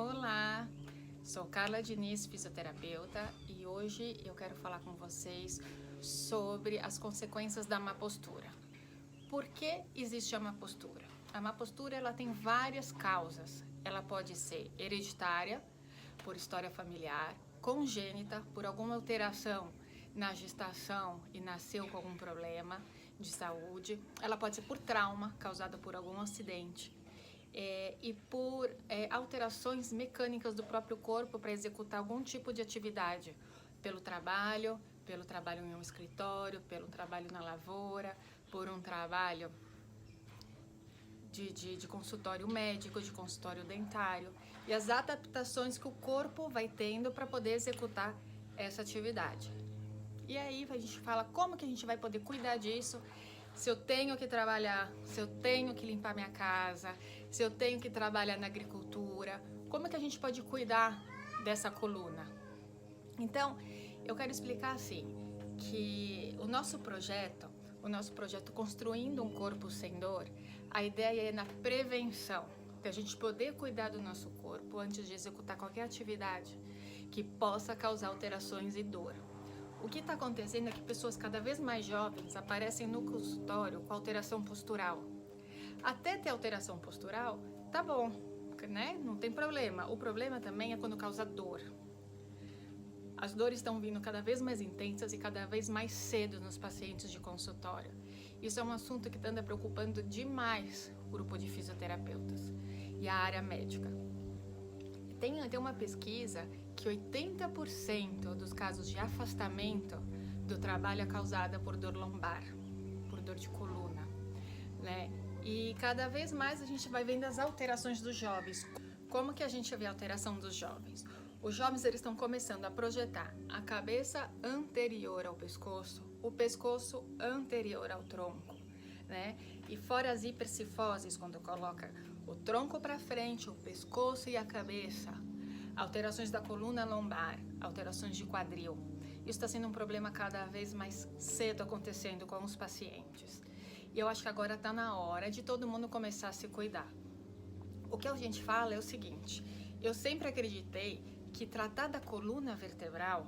Olá, sou Carla Diniz, fisioterapeuta, e hoje eu quero falar com vocês sobre as consequências da má postura. Por que existe a má postura? A má postura ela tem várias causas. Ela pode ser hereditária, por história familiar, congênita, por alguma alteração na gestação e nasceu com algum problema de saúde. Ela pode ser por trauma, causada por algum acidente. E por alterações mecânicas do próprio corpo para executar algum tipo de atividade, pelo trabalho em um escritório, pelo trabalho na lavoura, por um trabalho de consultório médico, de consultório dentário, e as adaptações que o corpo vai tendo para poder executar essa atividade. E aí a gente fala como que a gente vai poder cuidar disso, se eu tenho que trabalhar, se eu tenho que limpar minha casa, se eu tenho que trabalhar na agricultura, como é que a gente pode cuidar dessa coluna? Então, eu quero explicar assim, que o nosso projeto Construindo um Corpo Sem Dor, a ideia é na prevenção, da gente poder cuidar do nosso corpo antes de executar qualquer atividade que possa causar alterações e dor. O que está acontecendo é que pessoas cada vez mais jovens aparecem no consultório com alteração postural. Até ter alteração postural, tá bom, né? Não tem problema. O problema também é quando causa dor. As dores estão vindo cada vez mais intensas e cada vez mais cedo nos pacientes de consultório. Isso é um assunto que anda preocupando demais o grupo de fisioterapeutas e a área médica. Tem uma pesquisa que 80% dos casos de afastamento do trabalho é causada por dor lombar, por dor de coluna, né? E cada vez mais a gente vai vendo as alterações dos jovens. Como que a gente vê a alteração dos jovens? Os jovens eles estão começando a projetar a cabeça anterior ao pescoço, o pescoço anterior ao tronco, né? E fora as hipercifoses, quando coloca o tronco para frente, o pescoço e a cabeça, alterações da coluna lombar, alterações de quadril. Isso está sendo um problema cada vez mais cedo acontecendo com os pacientes. E eu acho que agora está na hora de todo mundo começar a se cuidar. O que a gente fala é o seguinte: eu sempre acreditei que tratar da coluna vertebral,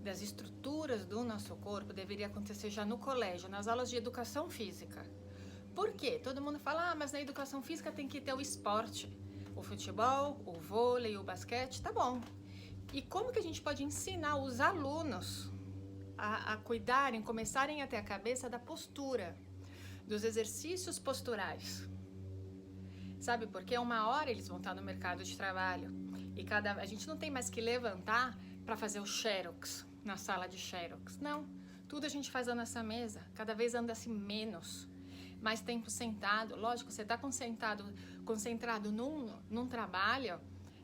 das estruturas do nosso corpo, deveria acontecer já no colégio, nas aulas de educação física. Por quê? Todo mundo fala, mas na educação física tem que ter o esporte, o futebol, o vôlei, o basquete, tá bom. E como que a gente pode ensinar os alunos a cuidarem, começarem a ter a cabeça da postura, dos exercícios posturais? Sabe, porque uma hora eles vão estar no mercado de trabalho e a gente não tem mais que levantar para fazer o xerox na sala de xerox. Não, tudo a gente faz na nossa mesa, cada vez anda-se menos. Mais tempo sentado, lógico, você está concentrado num trabalho,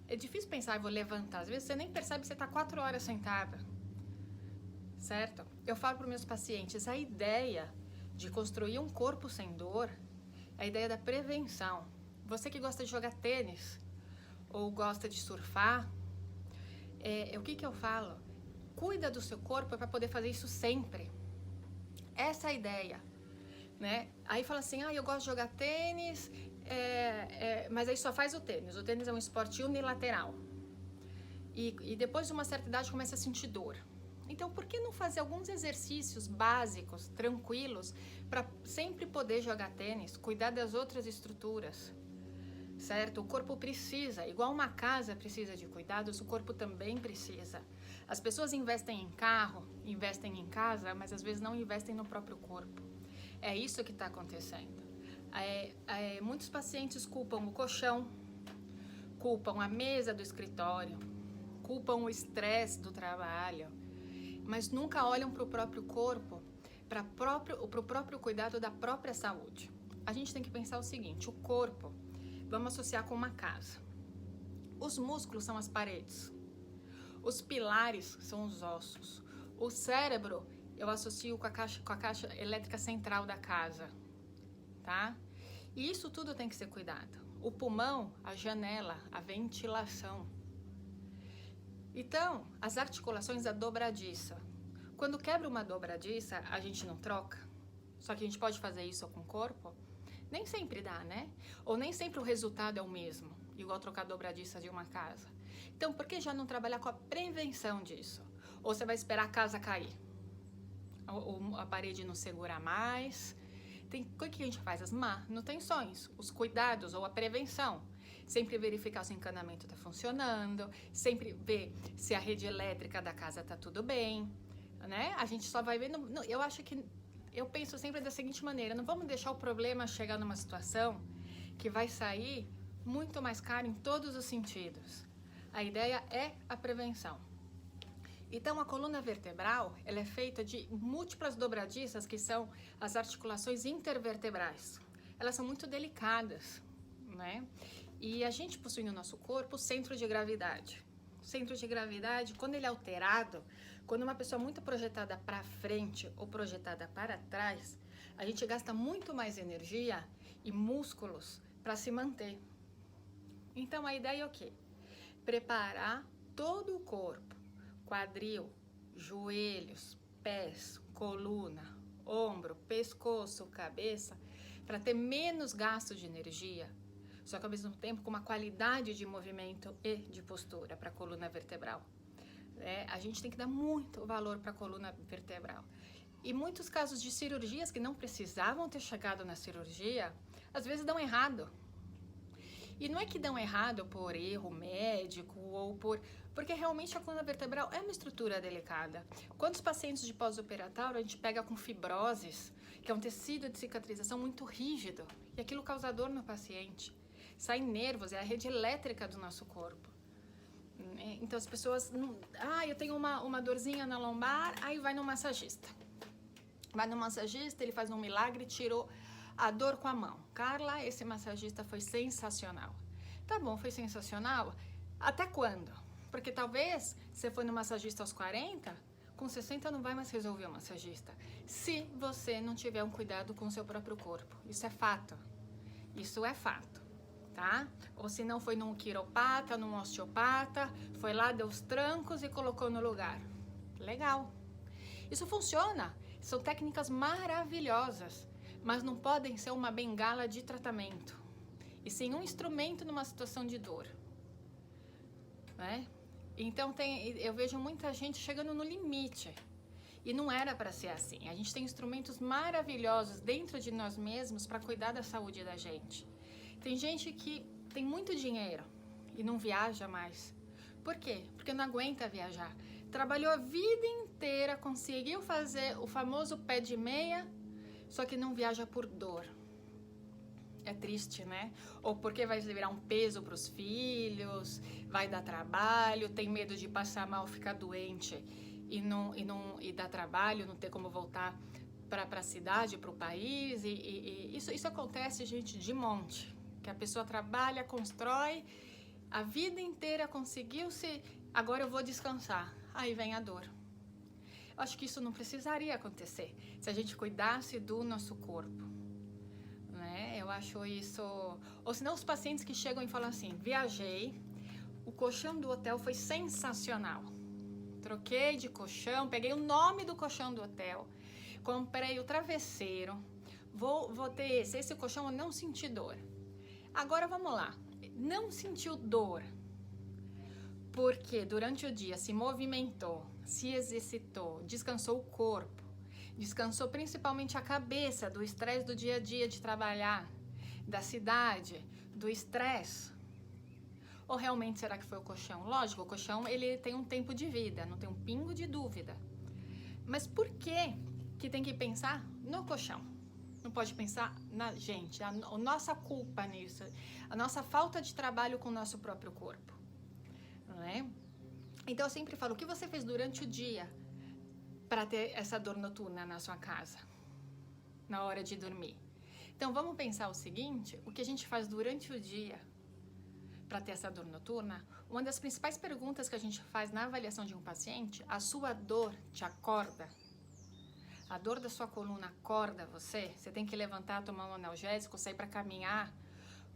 é difícil pensar, vou levantar. Às vezes você nem percebe que você está 4 horas sentada, certo? Eu falo para os meus pacientes, a ideia de construir um corpo sem dor é a ideia da prevenção. Você que gosta de jogar tênis ou gosta de surfar, o que eu falo? Cuida do seu corpo para poder fazer isso sempre. Essa é a ideia. Né? Aí fala assim, eu gosto de jogar tênis, mas aí só faz o tênis. O tênis é um esporte unilateral. E depois de uma certa idade começa a sentir dor. Então, por que não fazer alguns exercícios básicos, tranquilos, para sempre poder jogar tênis, cuidar das outras estruturas? Certo? O corpo precisa, igual uma casa precisa de cuidados, o corpo também precisa. As pessoas investem em carro, investem em casa, mas às vezes não investem no próprio corpo. É isso que está acontecendo. Muitos pacientes culpam o colchão, culpam a mesa do escritório, culpam o estresse do trabalho, mas nunca olham para o próprio corpo, para o próprio cuidado da própria saúde. A gente tem que pensar o seguinte, o corpo, vamos associar com uma casa. Os músculos são as paredes, os pilares são os ossos, o cérebro eu associo com a caixa elétrica central da casa, tá? E isso tudo tem que ser cuidado. O pulmão, a janela, a ventilação. Então, as articulações da dobradiça. Quando quebra uma dobradiça, a gente não troca. Só que a gente pode fazer isso com o corpo? Nem sempre dá, né? Ou nem sempre o resultado é o mesmo. igual trocar dobradiça de uma casa. Então, por que já não trabalhar com a prevenção disso? Ou você vai esperar a casa cair? Ou a parede não segurar mais? O que a gente faz? As manutenções, os cuidados ou a prevenção. Sempre verificar se o encanamento está funcionando, sempre ver se a rede elétrica da casa está tudo bem, né? A gente só vai ver, eu penso sempre da seguinte maneira, não vamos deixar o problema chegar numa situação que vai sair muito mais caro em todos os sentidos. A ideia é a prevenção. Então, a coluna vertebral, ela é feita de múltiplas dobradiças, que são as articulações intervertebrais. Elas são muito delicadas, né? E a gente possui no nosso corpo o centro de gravidade. O centro de gravidade, quando ele é alterado, quando uma pessoa muito projetada para frente ou projetada para trás, a gente gasta muito mais energia e músculos para se manter. Então, a ideia é o quê? Preparar todo o corpo, quadril, joelhos, pés, coluna, ombro, pescoço, cabeça, para ter menos gasto de energia, só que ao mesmo tempo com uma qualidade de movimento e de postura para a coluna vertebral. A gente tem que dar muito valor para a coluna vertebral. E muitos casos de cirurgias que não precisavam ter chegado na cirurgia, às vezes dão errado. E não é que dão errado por erro médico ou porque realmente a coluna vertebral é uma estrutura delicada. Quantos pacientes de pós-operatório a gente pega com fibroses, que é um tecido de cicatrização muito rígido, e aquilo causa dor no paciente. Saem nervos, é a rede elétrica do nosso corpo. Então as pessoas, eu tenho uma dorzinha na lombar, aí vai no massagista. Vai no massagista, ele faz um milagre, tirou a dor com a mão. Carla, esse massagista foi sensacional. Tá bom, foi sensacional? Até quando? Porque talvez você foi no massagista aos 40, com 60 não vai mais resolver o massagista. Se você não tiver um cuidado com o seu próprio corpo. Isso é fato. Isso é fato, tá? Ou se não foi num quiropata, num osteopata, foi lá, deu os trancos e colocou no lugar. Legal. Isso funciona. São técnicas maravilhosas, mas não podem ser uma bengala de tratamento, e sim um instrumento numa situação de dor, né? Então eu vejo muita gente chegando no limite, e não era para ser assim. A gente tem instrumentos maravilhosos dentro de nós mesmos para cuidar da saúde da gente. Tem gente que tem muito dinheiro e não viaja mais. Por quê? Porque não aguenta viajar. Trabalhou a vida inteira, conseguiu fazer o famoso pé de meia, só que não viaja por dor. É triste, né? Ou porque vai virar um peso para os filhos, vai dar trabalho, tem medo de passar mal, ficar doente e dar trabalho, não ter como voltar para a cidade, para o país. Isso acontece, gente, de monte. Que a pessoa trabalha, constrói, a vida inteira conseguiu agora eu vou descansar. Aí vem a dor. Eu acho que isso não precisaria acontecer se a gente cuidasse do nosso corpo, né? Eu acho isso... Ou senão os pacientes que chegam e falam assim, viajei, o colchão do hotel foi sensacional. Troquei de colchão, peguei o nome do colchão do hotel, comprei o travesseiro, vou ter esse colchão eu não senti dor. Agora vamos lá, não sentiu dor porque durante o dia se movimentou, se exercitou, descansou o corpo, descansou principalmente a cabeça do estresse do dia a dia de trabalhar, da cidade, do estresse. Ou realmente será que foi o colchão? Lógico, o colchão ele tem um tempo de vida, não tem um pingo de dúvida. Mas por que tem que pensar no colchão? Não pode pensar na gente, a nossa culpa nisso, a nossa falta de trabalho com o nosso próprio corpo. Não é? Então eu sempre falo, o que você fez durante o dia para ter essa dor noturna na sua casa, na hora de dormir? Então vamos pensar o seguinte, o que a gente faz durante o dia para ter essa dor noturna. Uma das principais perguntas que a gente faz na avaliação de um paciente, a sua dor te acorda? A dor da sua coluna acorda você? Você tem que levantar, tomar um analgésico, sair para caminhar?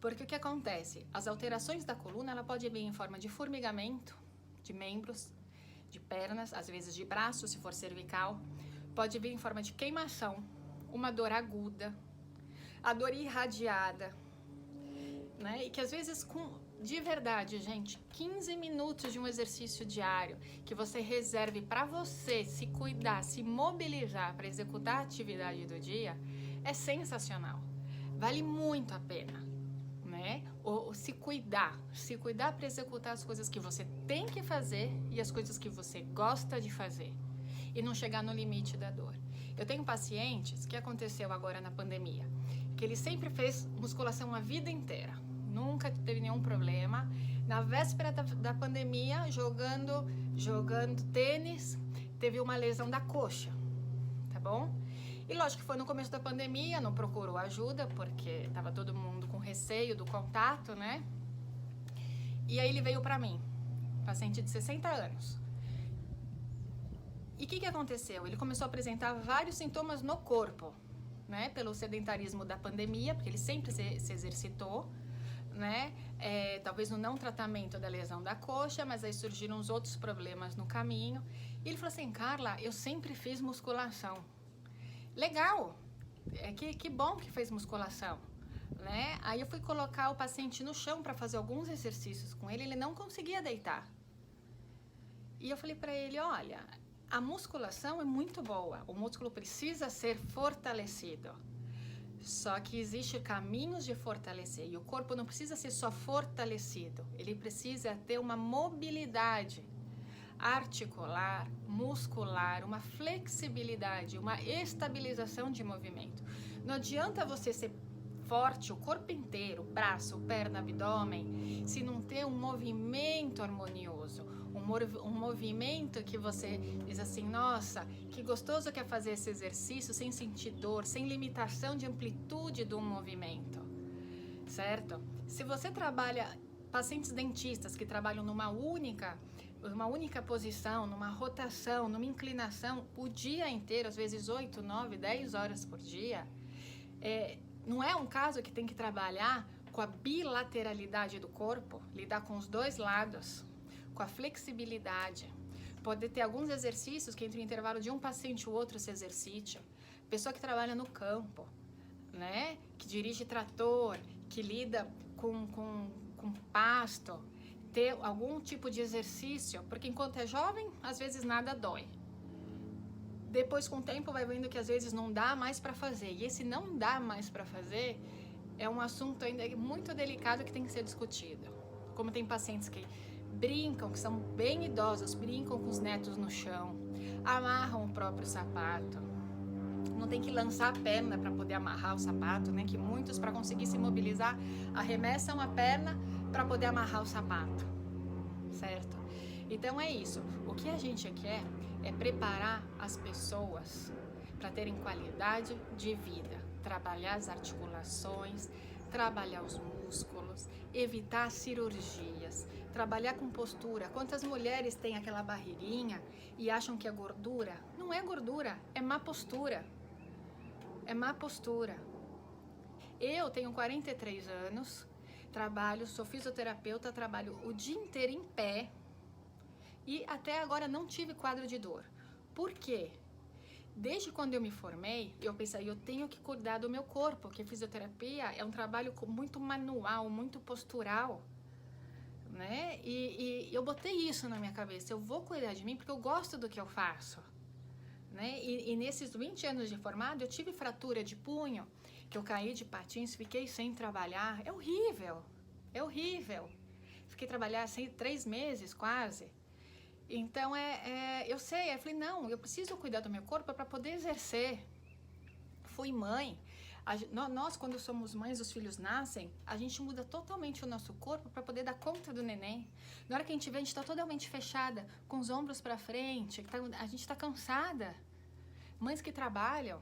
Porque o que acontece? As alterações da coluna, ela pode vir em forma de formigamento, de membros, de pernas, às vezes de braço, se for cervical. Pode vir em forma de queimação, uma dor aguda, a dor irradiada, né? E que às vezes de verdade, gente, 15 minutos de um exercício diário que você reserve para você se cuidar, se mobilizar para executar a atividade do dia, é sensacional. Vale muito a pena, né? Ou se cuidar para executar as coisas que você tem que fazer e as coisas que você gosta de fazer e não chegar no limite da dor. Eu tenho pacientes que aconteceu agora na pandemia, que ele sempre fez musculação a vida inteira, nunca teve nenhum problema. Na véspera da pandemia, jogando tênis, teve uma lesão da coxa, tá bom? E lógico que foi no começo da pandemia, não procurou ajuda, porque estava todo mundo com receio do contato, né? E aí ele veio para mim, paciente de 60 anos. E o que aconteceu? Ele começou a apresentar vários sintomas no corpo, né? Pelo sedentarismo da pandemia, porque ele sempre se exercitou, né? Talvez no não tratamento da lesão da coxa, mas aí surgiram os outros problemas no caminho. E ele falou assim, Carla, eu sempre fiz musculação. Legal! Que bom que fez musculação, né? Aí eu fui colocar o paciente no chão para fazer alguns exercícios com ele não conseguia deitar. E eu falei para ele, olha, a musculação é muito boa, o músculo precisa ser fortalecido. Só que existem caminhos de fortalecer e o corpo não precisa ser só fortalecido, ele precisa ter uma mobilidade articular, muscular, uma flexibilidade, uma estabilização de movimento. Não adianta você ser forte o corpo inteiro, braço, perna, abdômen, se não ter um movimento harmonioso, um movimento que você diz assim, nossa, que gostoso que é fazer esse exercício sem sentir dor, sem limitação de amplitude do movimento, certo? Se você trabalha, pacientes dentistas que trabalham numa única posição, numa rotação, numa inclinação, o dia inteiro, às vezes 8, 9, 10 horas por dia, não é um caso que tem que trabalhar com a bilateralidade do corpo, lidar com os dois lados, com a flexibilidade. Pode ter alguns exercícios que entre o intervalo de um paciente e o outro se exercite. Pessoa que trabalha no campo, né? Que dirige trator, que lida com pasto, ter algum tipo de exercício, porque enquanto é jovem, às vezes nada dói. Depois, com o tempo, vai vendo que às vezes não dá mais para fazer. E esse não dá mais para fazer é um assunto ainda muito delicado que tem que ser discutido. Como tem pacientes que brincam, que são bem idosos, brincam com os netos no chão, amarram o próprio sapato. Não tem que lançar a perna para poder amarrar o sapato, né? Que muitos, para conseguir se mobilizar, arremessam a perna para poder amarrar o sapato, certo? Então é isso. O que a gente quer é preparar as pessoas para terem qualidade de vida, trabalhar as articulações, trabalhar os músculos, evitar cirurgias, trabalhar com postura. Quantas mulheres têm aquela barriguinha e acham que é gordura? Não é gordura, é má postura. É má postura. Eu tenho 43 anos, sou fisioterapeuta, trabalho o dia inteiro em pé e até agora não tive quadro de dor. Por quê? Desde quando eu me formei, eu pensei, eu tenho que cuidar do meu corpo, porque fisioterapia é um trabalho muito manual, muito postural, né? E eu botei isso na minha cabeça, eu vou cuidar de mim porque eu gosto do que eu faço, né? E nesses 20 anos de formado, eu tive fratura de punho, que eu caí de patins, fiquei sem trabalhar, é horrível, é horrível. Fiquei trabalhar assim 3 meses quase. Então, eu sei, eu falei, não, eu preciso cuidar do meu corpo para poder exercer. Fui mãe. Nós, quando somos mães, os filhos nascem, a gente muda totalmente o nosso corpo para poder dar conta do neném. Na hora que a gente vê, a gente está totalmente fechada, com os ombros para frente, a gente está cansada. Mães que trabalham,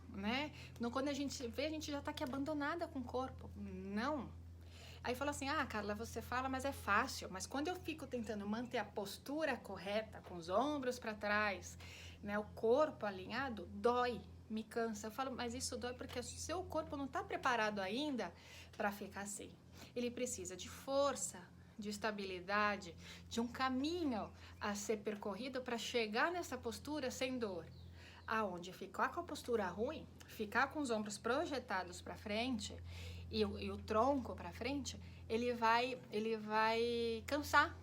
né? Quando a gente vê, a gente já está aqui abandonada com o corpo. Não. Aí falou assim, Carla, você fala, mas é fácil. Mas quando eu fico tentando manter a postura correta, com os ombros para trás, né, o corpo alinhado, dói, me cansa. Eu falo, mas isso dói porque o seu corpo não está preparado ainda para ficar assim. Ele precisa de força, de estabilidade, de um caminho a ser percorrido para chegar nessa postura sem dor. Aonde ficar com a postura ruim, ficar com os ombros projetados para frente e o tronco para frente, ele vai cansar.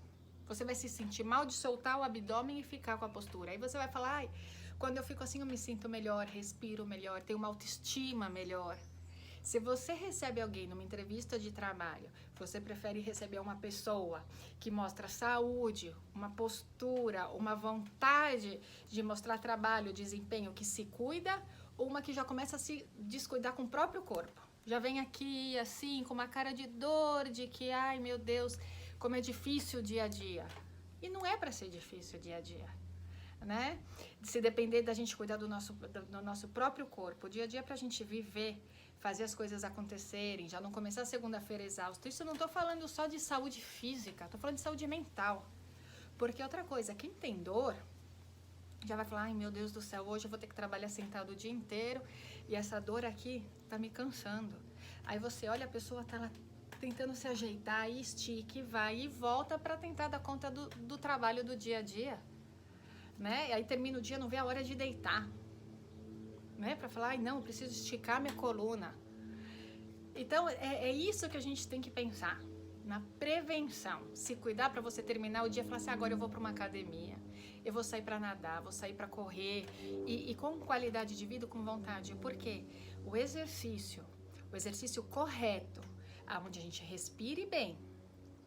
Você vai se sentir mal de soltar o abdômen e ficar com a postura. Aí você vai falar, ai, quando eu fico assim eu me sinto melhor, respiro melhor, tenho uma autoestima melhor. Se você recebe alguém numa entrevista de trabalho, você prefere receber uma pessoa que mostra saúde, uma postura, uma vontade de mostrar trabalho, desempenho, que se cuida, ou uma que já começa a se descuidar com o próprio corpo? Já vem aqui assim, com uma cara de dor, de que, ai meu Deus, como é difícil o dia a dia. E não é para ser difícil o dia a dia, né? Se depender da gente cuidar do nosso próprio corpo, o dia a dia é pra gente viver, fazer as coisas acontecerem, já não começar a segunda-feira exausto. Isso eu não tô falando só de saúde física, tô falando de saúde mental. Porque outra coisa, quem tem dor, já vai falar, ai meu Deus do céu, hoje eu vou ter que trabalhar sentado o dia inteiro e essa dor aqui tá me cansando. Aí você olha, a pessoa tá lá tentando se ajeitar, e estica, e vai e volta para tentar dar conta do trabalho do dia a dia, né? E aí termina o dia, não vê a hora de deitar, né? Para falar, ai não, preciso esticar minha coluna. Então é isso que a gente tem que pensar, na prevenção, se cuidar para você terminar o dia e falar assim, agora eu vou para uma academia, eu vou sair para nadar, vou sair para correr e com qualidade de vida, com vontade, porque o exercício correto, onde a gente respire bem,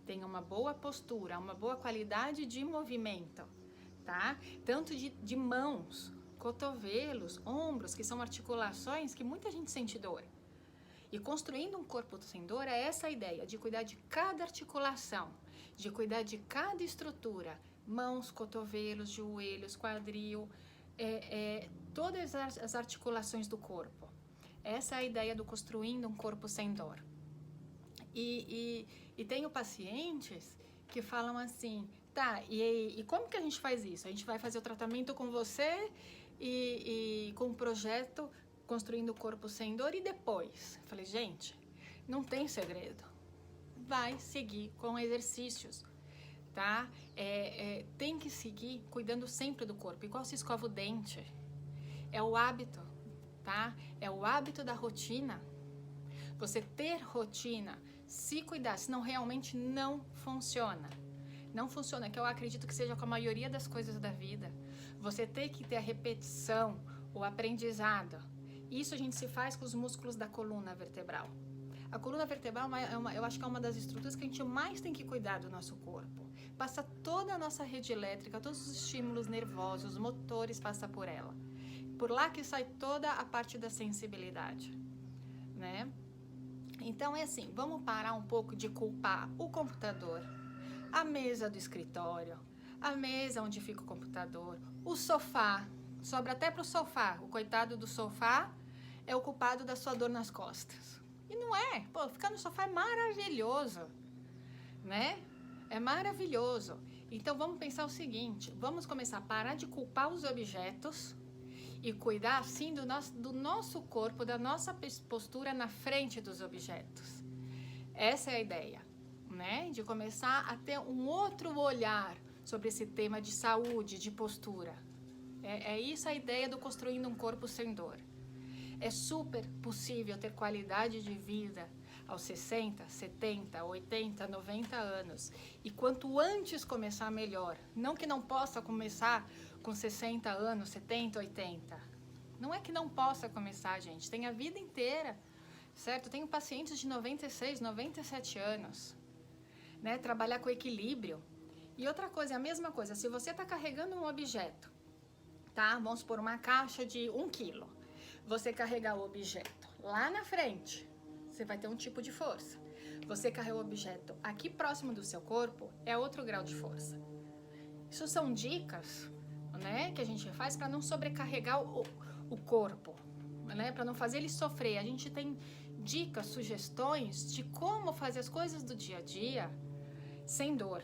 tenha uma boa postura, uma boa qualidade de movimento, tá? Tanto de mãos, cotovelos, ombros, que são articulações que muita gente sente dor. E construindo um corpo sem dor é essa a ideia, de cuidar de cada articulação, de cuidar de cada estrutura, mãos, cotovelos, joelhos, quadril, todas as articulações do corpo. Essa é a ideia do construindo um corpo sem dor. E tenho pacientes que falam assim, tá, e como que a gente faz isso? A gente vai fazer o tratamento com você e com o projeto Construindo o Corpo Sem Dor e depois? Eu falei, gente, não tem segredo. Vai seguir com exercícios, tá? Tem que seguir cuidando sempre do corpo, igual se escova o dente. É o hábito, tá? É o hábito da rotina. Você ter rotina, se cuidar, senão realmente não funciona. Não funciona, que eu acredito que seja com a maioria das coisas da vida. Você tem que ter a repetição, o aprendizado. Isso a gente se faz com os músculos da coluna vertebral. A coluna vertebral eu acho que é uma das estruturas que a gente mais tem que cuidar do nosso corpo. Passa toda a nossa rede elétrica, todos os estímulos nervosos, motores, passa por ela. Por lá que sai toda a parte da sensibilidade, né? Então é assim, vamos parar um pouco de culpar o computador, a mesa do escritório, a mesa onde fica o computador, o sofá, sobra até pro sofá, o coitado do sofá é o culpado da sua dor nas costas. E não é, pô, ficar no sofá é maravilhoso, né? É maravilhoso. Então vamos pensar o seguinte, vamos começar a parar de culpar os objetos e cuidar assim do nosso corpo, da nossa postura na frente dos objetos. Essa é a ideia, né? De começar a ter um outro olhar sobre esse tema de saúde, de postura. É isso a ideia do Construindo um Corpo Sem Dor. É super possível ter qualidade de vida aos 60, 70, 80, 90 anos. E quanto antes começar, melhor. Não que não possa começar com 60 anos, 70, 80. Não é que não possa começar, gente. Tem a vida inteira, certo? Tenho pacientes de 96, 97 anos. Né? Trabalhar com equilíbrio. E outra coisa, é a mesma coisa. Se você está carregando um objeto, tá? Vamos supor uma caixa de 1 quilo. Você carregar o objeto lá na frente, você vai ter um tipo de força. Você carregar o objeto aqui próximo do seu corpo, é outro grau de força. Isso são dicas, né, que a gente faz para não sobrecarregar o corpo, né, para não fazer ele sofrer. A gente tem dicas, sugestões de como fazer as coisas do dia a dia sem dor,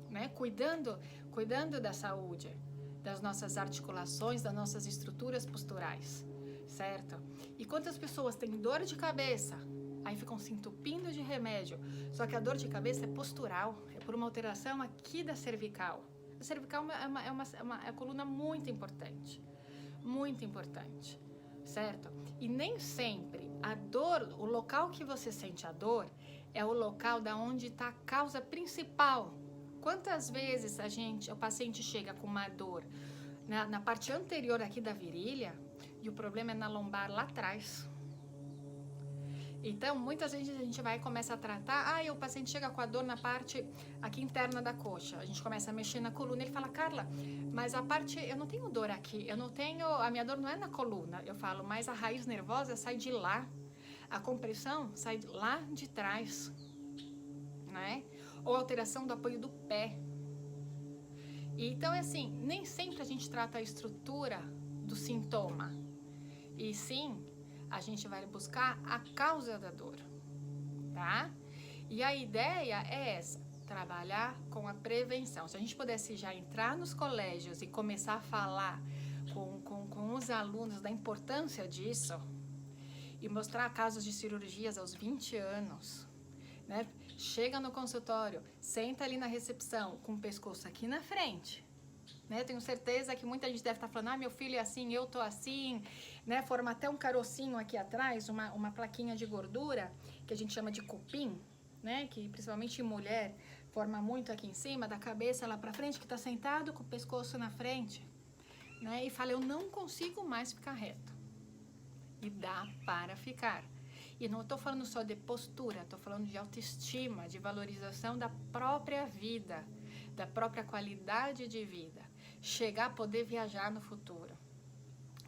né, cuidando da saúde, das nossas articulações, das nossas estruturas posturais, certo? E quantas pessoas têm dor de cabeça, aí ficam se entupindo de remédio, só que a dor de cabeça é postural, é por uma alteração aqui da cervical. A cervical é uma coluna muito importante, certo? E nem sempre a dor, o local que você sente a dor, é o local da onde está a causa principal. Quantas vezes o paciente chega com uma dor na parte anterior aqui da virilha e o problema é na lombar lá atrás? Então, muitas vezes a gente vai e começa a tratar, o paciente chega com a dor na parte aqui interna da coxa, a gente começa a mexer na coluna, ele fala, Carla, mas a parte, eu não tenho dor aqui, a minha dor não é na coluna, eu falo, mas a raiz nervosa sai de lá, a compressão sai lá de trás, né? Ou alteração do apoio do pé. Então, assim, nem sempre a gente trata a estrutura do sintoma, e sim, a gente vai buscar a causa da dor, tá? E a ideia é essa, trabalhar com a prevenção. Se a gente pudesse já entrar nos colégios e começar a falar com os alunos da importância disso, e mostrar casos de cirurgias aos 20 anos, né? Chega no consultório, senta ali na recepção, com o pescoço aqui na frente, né? Tenho certeza que muita gente deve estar falando, meu filho é assim, eu tô assim, né? Forma até um carocinho aqui atrás, uma plaquinha de gordura, que a gente chama de cupim, né? Que principalmente em mulher, forma muito aqui em cima, da cabeça lá pra frente, que tá sentado com o pescoço na frente, né? E fala, eu não consigo mais ficar reto. E dá para ficar. E não estou falando só de postura, estou falando de autoestima, de valorização da própria vida, da própria qualidade de vida. Chegar a poder viajar no futuro.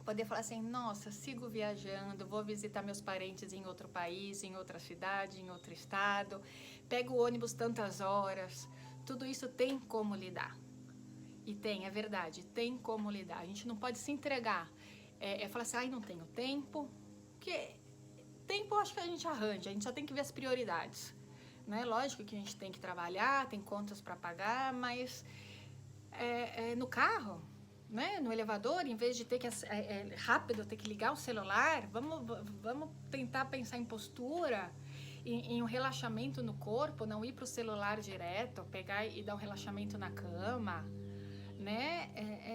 Poder falar assim, nossa, sigo viajando, vou visitar meus parentes em outro país, em outra cidade, em outro estado, pego o ônibus tantas horas. Tudo isso tem como lidar. E tem, é verdade, tem como lidar. A gente não pode se entregar. Falar assim, não tenho tempo, porque tempo eu acho que a gente arranja, a gente só tem que ver as prioridades, né? Lógico que a gente tem que trabalhar, tem contas para pagar, mas no carro, né? No elevador, em vez de ter que rápido ter que ligar o celular, vamos tentar pensar em postura, em um relaxamento no corpo, não ir para o celular direto, pegar e dar um relaxamento na cama, né?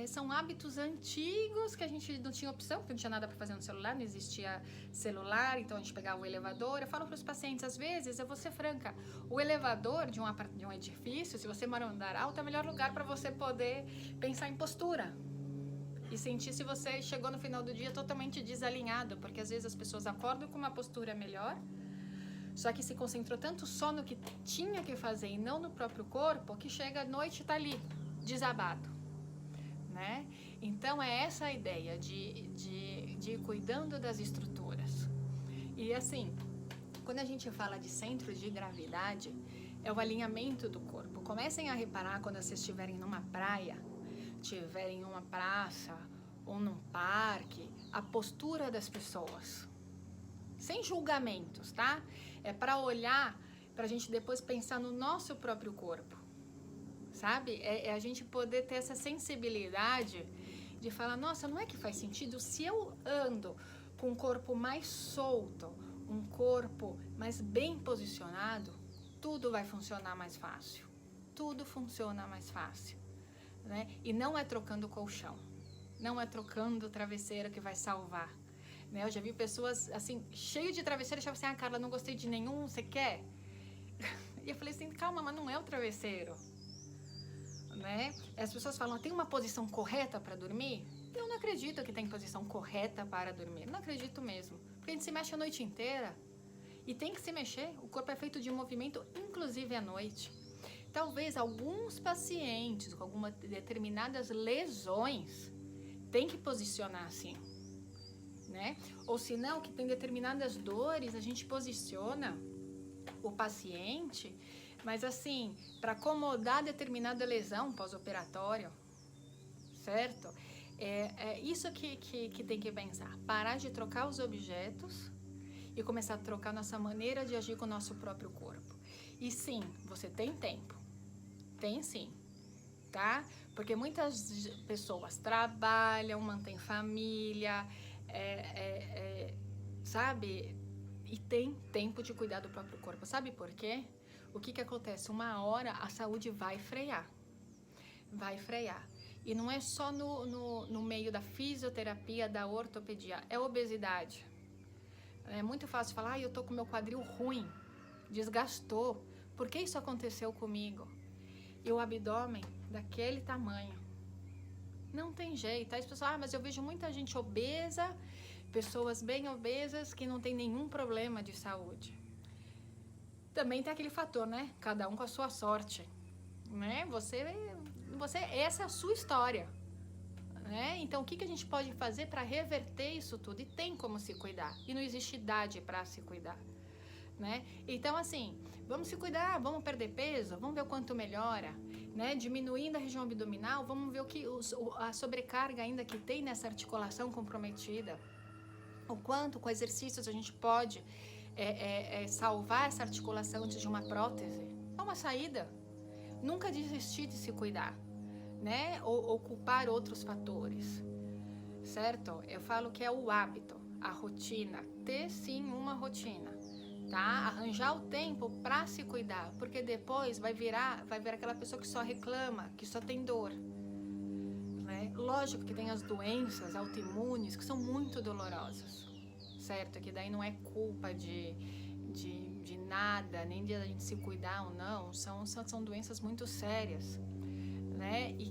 São hábitos antigos que a gente não tinha opção, porque não tinha nada para fazer no celular, não existia celular, então a gente pegava o elevador. Eu falo para os pacientes, às vezes, eu vou ser franca, o elevador de um edifício, se você mora em um andar alto, é o melhor lugar para você poder pensar em postura e sentir se você chegou no final do dia totalmente desalinhado, porque às vezes as pessoas acordam com uma postura melhor, só que se concentrou tanto só no que tinha que fazer e não no próprio corpo, que chega à noite e tá ali, desabado. Né? Então é essa a ideia de ir cuidando das estruturas. E assim, quando a gente fala de centro de gravidade, é o alinhamento do corpo. Comecem a reparar quando vocês estiverem numa praia, estiverem em uma praça ou num parque, a postura das pessoas. Sem julgamentos, tá? É para olhar, para a gente depois pensar no nosso próprio corpo. Sabe? É a gente poder ter essa sensibilidade de falar, nossa, não é que faz sentido se eu ando com um corpo mais solto, um corpo mais bem posicionado, tudo vai funcionar mais fácil. Tudo funciona mais fácil, né? E não é trocando colchão, não é trocando o travesseiro que vai salvar, né? Eu já vi pessoas, assim, cheio de travesseiro, e achavam assim, Carla, não gostei de nenhum, você quer? E eu falei assim, calma, mas não é o travesseiro. Né? As pessoas falam, tem uma posição correta para dormir? Eu não acredito que tem posição correta para dormir. Não acredito mesmo. Porque a gente se mexe a noite inteira. E tem que se mexer. O corpo é feito de movimento, inclusive à noite. Talvez alguns pacientes com algumas determinadas lesões tem que posicionar assim. Né? Ou se não, que tem determinadas dores, a gente posiciona o paciente, mas assim, para acomodar determinada lesão pós-operatório, certo? É isso que tem que pensar. Parar de trocar os objetos e começar a trocar nossa maneira de agir com o nosso próprio corpo. E sim, você tem tempo. Tem sim, tá? Porque muitas pessoas trabalham, mantêm família, sabe? E tem tempo de cuidar do próprio corpo. Sabe por quê? O que acontece? Uma hora a saúde vai frear. Vai frear. E não é só no meio da fisioterapia, da ortopedia. É obesidade. É muito fácil falar, eu tô com meu quadril ruim. desgastou. Por que isso aconteceu comigo? E o abdômen daquele tamanho. Não tem jeito. Aí as pessoas, mas eu vejo muita gente obesa, pessoas bem obesas que não tem nenhum problema de saúde. Também tem aquele fator, né? Cada um com a sua sorte, né? Você, essa é a sua história, né? Então, o que a gente pode fazer para reverter isso tudo? E tem como se cuidar. E não existe idade para se cuidar, né? Então, assim, vamos se cuidar, vamos perder peso, vamos ver o quanto melhora, né? Diminuindo a região abdominal, vamos ver a sobrecarga ainda que tem nessa articulação comprometida. O quanto com exercícios a gente pode salvar essa articulação antes de uma prótese. É uma saída. Nunca desistir de se cuidar, né? Ou culpar outros fatores, certo? Eu falo que é o hábito, a rotina. Ter sim uma rotina, tá? Arranjar o tempo para se cuidar, porque depois vai virar aquela pessoa que só reclama, que só tem dor, né? Lógico que tem as doenças autoimunes que são muito dolorosas, certo? Que daí não é culpa de nada, nem de a gente se cuidar ou não, são doenças muito sérias, né? E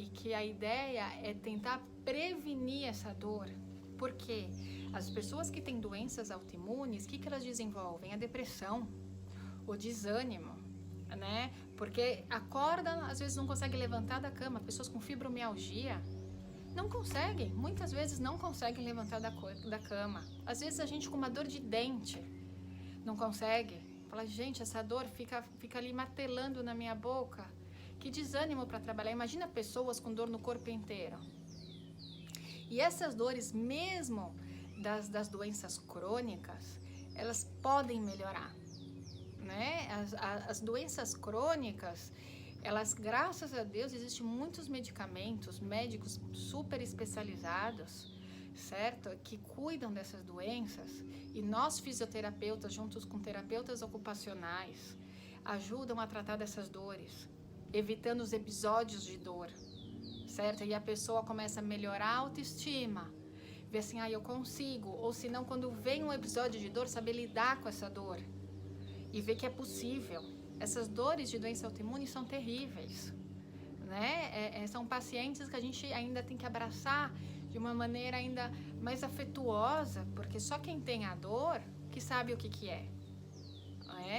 que a ideia é tentar prevenir essa dor. Por quê? As pessoas que têm doenças autoimunes, o que elas desenvolvem? A depressão, o desânimo, né? Porque acorda, às vezes não consegue levantar da cama. Pessoas com fibromialgia não conseguem, muitas vezes não conseguem levantar da cama. Às vezes a gente com uma dor de dente não consegue. Fala, gente, essa dor fica ali martelando na minha boca. Que desânimo para trabalhar. Imagina pessoas com dor no corpo inteiro. E essas dores, mesmo das doenças crônicas, elas podem melhorar, né? As doenças crônicas, elas, graças a Deus, existem muitos medicamentos, médicos super especializados, certo? Que cuidam dessas doenças, e nós fisioterapeutas, juntos com terapeutas ocupacionais, ajudam a tratar dessas dores, evitando os episódios de dor, certo? E a pessoa começa a melhorar a autoestima, ver assim, eu consigo, ou se não, quando vem um episódio de dor, saber lidar com essa dor e ver que é possível. Essas dores de doença autoimune são terríveis, né? São pacientes que a gente ainda tem que abraçar de uma maneira ainda mais afetuosa, porque só quem tem a dor que sabe o que é.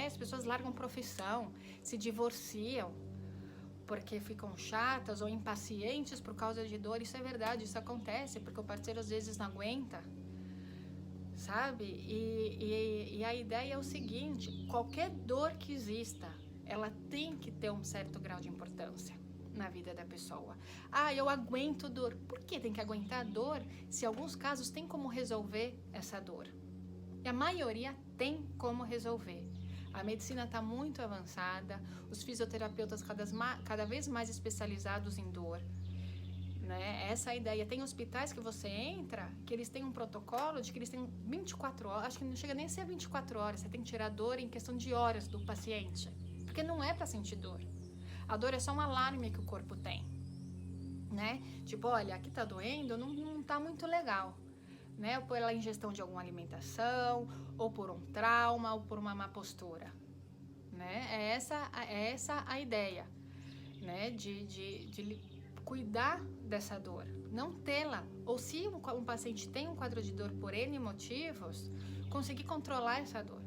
As pessoas largam profissão, se divorciam, porque ficam chatas ou impacientes por causa de dor. Isso é verdade, isso acontece, porque o parceiro às vezes não aguenta, sabe? E a ideia é o seguinte, qualquer dor que exista, ela tem que ter um certo grau de importância na vida da pessoa. Eu aguento dor. Por que tem que aguentar dor se em alguns casos tem como resolver essa dor? E a maioria tem como resolver. A medicina está muito avançada, os fisioterapeutas cada vez mais especializados em dor, né? Essa é a ideia. Tem hospitais que você entra, que eles têm um protocolo de que eles têm 24 horas, acho que não chega nem a ser 24 horas, você tem que tirar dor em questão de horas do paciente, porque não é para sentir dor. A dor é só um alarme que o corpo tem, né? Tipo, olha, aqui tá doendo, não tá muito legal, né? Ou pela ingestão de alguma alimentação, ou por um trauma, ou por uma má postura, né? É essa a ideia, né? De cuidar dessa dor, não tê-la. Ou se um paciente tem um quadro de dor por N motivos, conseguir controlar essa dor.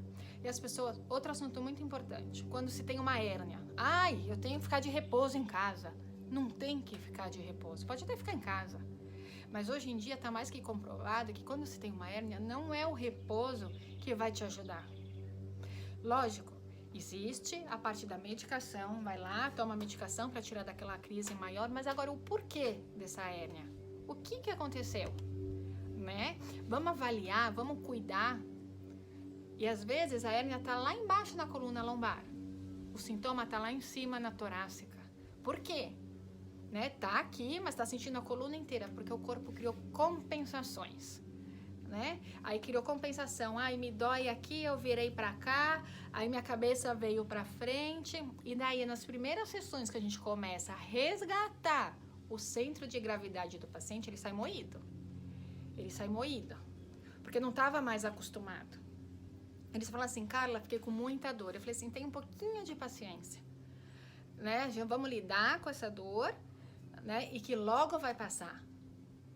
E as pessoas, outro assunto muito importante, quando se tem uma hérnia, eu tenho que ficar de repouso em casa. Não tem que ficar de repouso, pode até ficar em casa. Mas hoje em dia está mais que comprovado que quando você tem uma hérnia, não é o repouso que vai te ajudar. Lógico, existe a parte da medicação, vai lá, toma medicação para tirar daquela crise maior, mas agora o porquê dessa hérnia? O que aconteceu? Né? Vamos avaliar, vamos cuidar. E às vezes a hérnia está lá embaixo na coluna lombar. O sintoma está lá em cima na torácica. Por quê? Né? Tá aqui, mas está sentindo a coluna inteira, porque o corpo criou compensações, né? Aí criou compensação, me dói aqui, eu virei para cá, aí minha cabeça veio para frente, e daí nas primeiras sessões que a gente começa a resgatar o centro de gravidade do paciente, ele sai moído, porque não estava mais acostumado, Eles falam assim, Carla, fiquei com muita dor. Eu falei assim, tem um pouquinho de paciência, né? Já vamos lidar com essa dor, né? E que logo vai passar.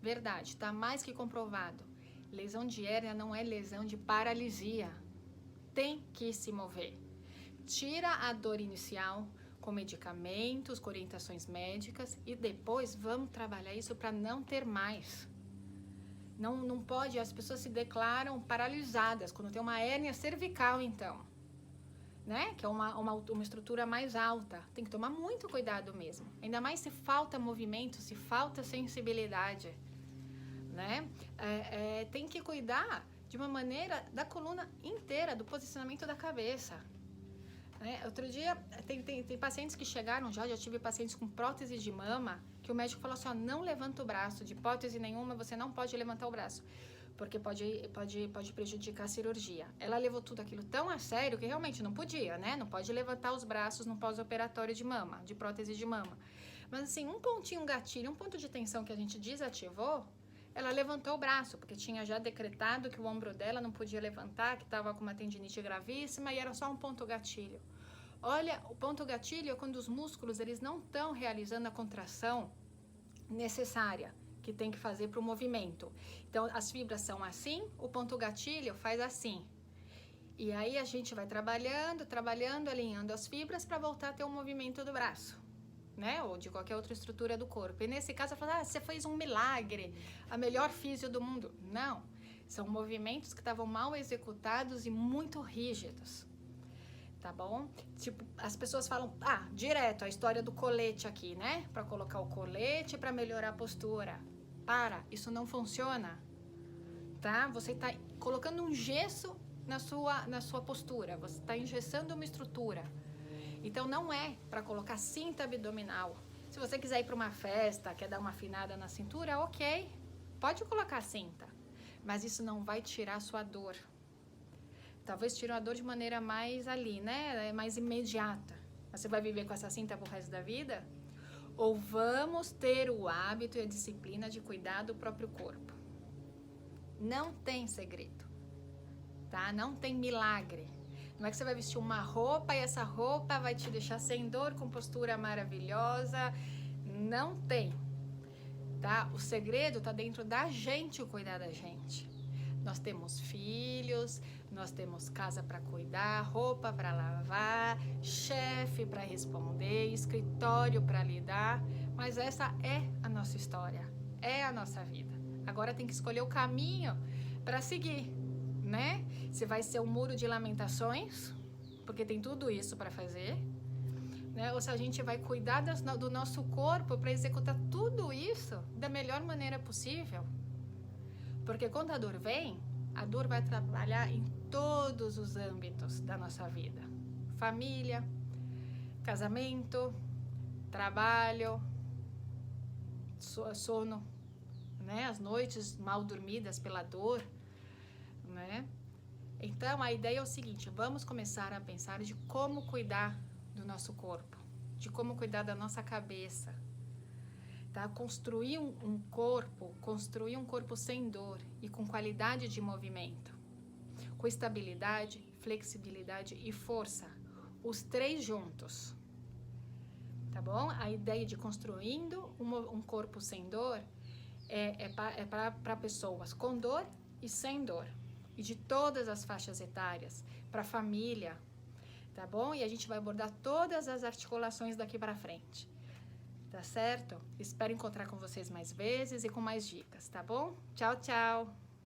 Verdade, tá mais que comprovado. Lesão de hérnia não é lesão de paralisia. Tem que se mover. Tira a dor inicial com medicamentos, com orientações médicas e depois vamos trabalhar isso para não ter mais. Não pode, as pessoas se declaram paralisadas quando tem uma hérnia cervical, então, né? Que é uma estrutura mais alta. Tem que tomar muito cuidado mesmo. Ainda mais se falta movimento, se falta sensibilidade, né? Tem que cuidar de uma maneira da coluna inteira, do posicionamento da cabeça. Outro dia, tem pacientes que chegaram já tive pacientes com prótese de mama, que o médico falou assim, ó, não levanta o braço, de hipótese nenhuma, você não pode levantar o braço, porque pode prejudicar a cirurgia. Ela levou tudo aquilo tão a sério que realmente não podia, né? Não pode levantar os braços no pós-operatório de mama, de prótese de mama. Mas assim, um pontinho, um gatilho, um ponto de tensão que a gente desativou, ela levantou o braço, porque tinha já decretado que o ombro dela não podia levantar, que estava com uma tendinite gravíssima e era só um ponto gatilho. Olha, o ponto gatilho é quando os músculos eles não estão realizando a contração necessária que tem que fazer para o movimento. Então, as fibras são assim, o ponto gatilho faz assim. E aí a gente vai trabalhando, alinhando as fibras para voltar a ter o movimento do braço, né? Ou de qualquer outra estrutura do corpo. E nesse caso, eu falo, você fez um milagre, a melhor físio do mundo. Não, são movimentos que estavam mal executados e muito rígidos. Tá bom? Tipo, as pessoas falam, direto, a história do colete aqui, né? Pra colocar o colete pra melhorar a postura. Isso não funciona, tá? Você tá colocando um gesso na sua postura, você tá engessando uma estrutura. Então, não é pra colocar cinta abdominal. Se você quiser ir pra uma festa, quer dar uma afinada na cintura, ok, pode colocar cinta, mas isso não vai tirar a sua dor. Talvez tire a dor de maneira mais ali, né? Mais imediata. Mas você vai viver com essa cinta pro resto da vida? Ou vamos ter o hábito e a disciplina de cuidar do próprio corpo? Não tem segredo, tá? Não tem milagre. Não é que você vai vestir uma roupa e essa roupa vai te deixar sem dor, com postura maravilhosa. Não tem, tá? O segredo tá dentro da gente, o cuidar da gente. Nós temos filhos, nós temos casa para cuidar, roupa para lavar, chefe para responder, escritório para lidar, mas essa é a nossa história, é a nossa vida. Agora tem que escolher o caminho para seguir, né? Se vai ser um muro de lamentações, porque tem tudo isso para fazer, né? Ou se a gente vai cuidar do nosso corpo para executar tudo isso da melhor maneira possível. Porque quando a dor vem, a dor vai trabalhar em todos os âmbitos da nossa vida. Família, casamento, trabalho, sono, né? As noites mal dormidas pela dor, né? Então, a ideia é o seguinte, vamos começar a pensar de como cuidar do nosso corpo, de como cuidar da nossa cabeça, tá? Construir um corpo sem dor e com qualidade de movimento, com estabilidade, flexibilidade e força, os três juntos, tá bom? A ideia de construindo um corpo sem dor é para pessoas com dor e sem dor, e de todas as faixas etárias, para a família, tá bom? E a gente vai abordar todas as articulações daqui para frente. Tá certo? Espero encontrar com vocês mais vezes e com mais dicas, tá bom? Tchau, tchau!